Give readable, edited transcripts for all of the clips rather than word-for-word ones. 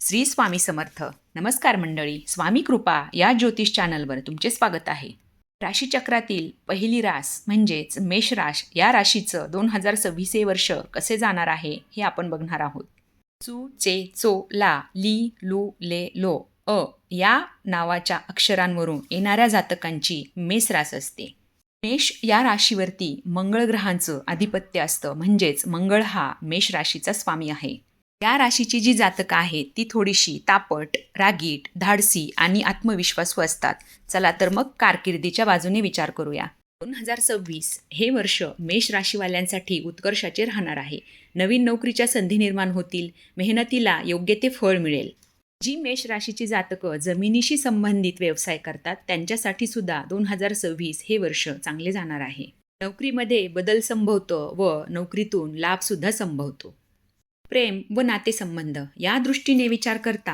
श्री स्वामी समर्थ. नमस्कार मंडळी. स्वामी कृपा या ज्योतिष चॅनलवर तुमचे स्वागत आहे. राशीचक्रातील पहिली रास म्हणजेच मेष राश या राशीचं 2026 हे वर्ष कसे जाणार आहे हे आपण बघणार आहोत. चू चे चो ला ली लू ले लो अ या नावाच्या अक्षरांवरून येणाऱ्या जातकांची मेष रास असते. मेष या राशीवरती मंगळ ग्रहांचं आधिपत्य असतं, म्हणजेच मंगळ हा मेष राशीचा स्वामी आहे. या राशीची जी जातकं आहेत ती थोडीशी तापट, रागीट, धाडसी आणि आत्मविश्वासू असतात. चला तर मग कारकिर्दीच्या बाजूने विचार करूया. 2026 हे वर्ष मेष राशीवाल्यांसाठी उत्कर्षाचे राहणार आहे. नवीन नोकरीच्या संधी निर्माण होतील, मेहनतीला योग्य ते फळ मिळेल. जी मेष राशीची जातकं जमिनीशी संबंधित व्यवसाय करतात त्यांच्यासाठी सुद्धा 2026 हे वर्ष चांगले जाणार आहे. नोकरीमध्ये बदल संभवतो व नोकरीतून लाभ सुद्धा संभवतो. प्रेम व नातेसंबंध या दृष्टीने विचार करता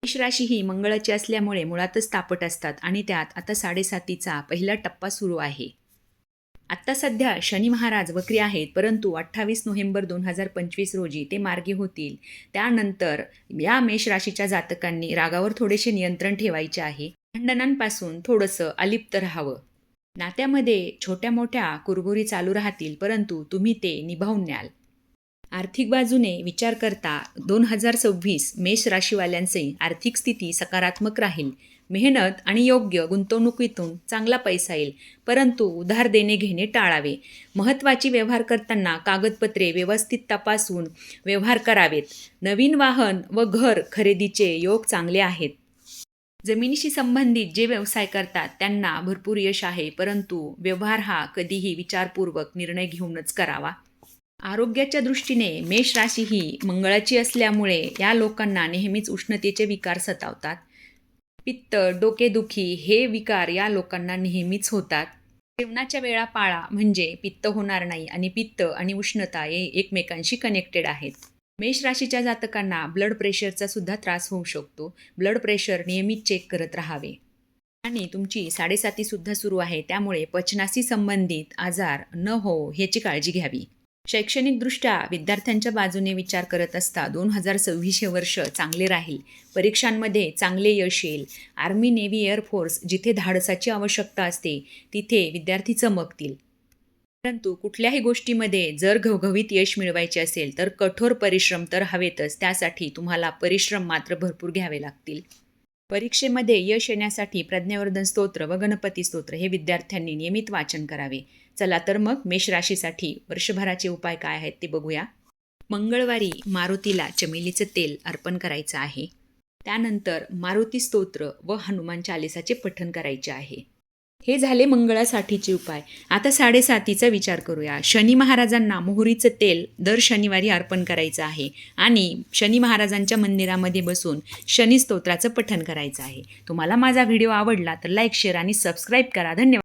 मेष राशी ही मंगळाची असल्यामुळे मुळातच तापट असतात आणि त्यात आता 7.5चा पहिला टप्पा सुरू आहे. आत्ता सध्या शनी महाराज वक्री आहेत, परंतु 28 नोव्हेंबर 2025 रोजी ते मार्गी होतील. त्यानंतर या मेष राशीच्या जातकांनी रागावर थोडेसे नियंत्रण ठेवायचे आहे. भांडणांपासून थोडंसं अलिप्त राहावं. नात्यामध्ये छोट्या मोठ्या कुरबुरी चालू राहतील, परंतु तुम्ही ते निभावून न्याल. आर्थिक बाजूने विचार करता 2026 मेष राशीवाल्यांची आर्थिक स्थिती सकारात्मक राहील. मेहनत आणि योग्य गुंतवणुकीतून चांगला पैसा येईल, परंतु उधार देणे घेणे टाळावे. महत्त्वाची व्यवहार करताना कागदपत्रे व्यवस्थित तपासून व्यवहार करावेत. नवीन वाहन व घर खरेदीचे योग चांगले आहेत. जमिनीशी संबंधित जे व्यवसाय करतात त्यांना भरपूर यश आहे, परंतु व्यवहार हा कधीही विचारपूर्वक निर्णय घेऊनच करावा. आरोग्याच्या दृष्टीने मेष राशी ही मंगळाची असल्यामुळे या लोकांना नेहमीच उष्णतेचे विकार सतावतात. पित्त, डोकेदुखी हे विकार या लोकांना नेहमीच होतात. जेवणाच्या वेळा पाळा, म्हणजे पित्त होणार नाही आणि पित्त आणि उष्णता हे एकमेकांशी कनेक्टेड आहेत. मेष राशीच्या जातकांना ब्लड प्रेशरचा सुद्धा त्रास होऊ शकतो. ब्लड प्रेशर नियमित चेक करत राहावे. आणि तुमची 7.5 सुद्धा सुरू आहे, त्यामुळे पचनाशी संबंधित आजार न हो याची काळजी घ्यावी. शैक्षणिकदृष्ट्या विद्यार्थ्यांच्या बाजूने विचार करत असता 2026 हे वर्ष चांगले राहील. परीक्षांमध्ये चांगले यश येईल. आर्मी, नेव्ही, एअरफोर्स जिथे धाडसाची आवश्यकता असते तिथे विद्यार्थी चमकतील. परंतु कुठल्याही गोष्टीमध्ये जर घवघवीत यश मिळवायचे असेल तर कठोर परिश्रम तर हवेतच. त्यासाठी तुम्हाला परिश्रम मात्र भरपूर घ्यावे लागतील. परीक्षेमध्ये यश येण्यासाठी प्रज्ञावर्धन स्तोत्र व गणपती स्तोत्र हे विद्यार्थ्यांनी नियमित वाचन करावे. चला तर मग मेष राशीसाठी वर्षभराचे उपाय काय आहेत ते बघूया. मंगळवारी मारुतीला चमेलीचं तेल अर्पण करायचं आहे. त्यानंतर मारुती स्तोत्र व हनुमान चालिसाचे पठण करायचे आहे. हे झाले मंगळासाठीचे उपाय. आता 7.5चा विचार करूया. शनी महाराजांना मोहरीचं तेल दर शनिवारी अर्पण करायचं आहे आणि शनी महाराजांच्या मंदिरामध्ये बसून शनी स्तोत्राचं पठण करायचं आहे. तुम्हाला माझा व्हिडिओ आवडला तर लाईक, शेअर आणि सबस्क्राईब करा. धन्यवाद.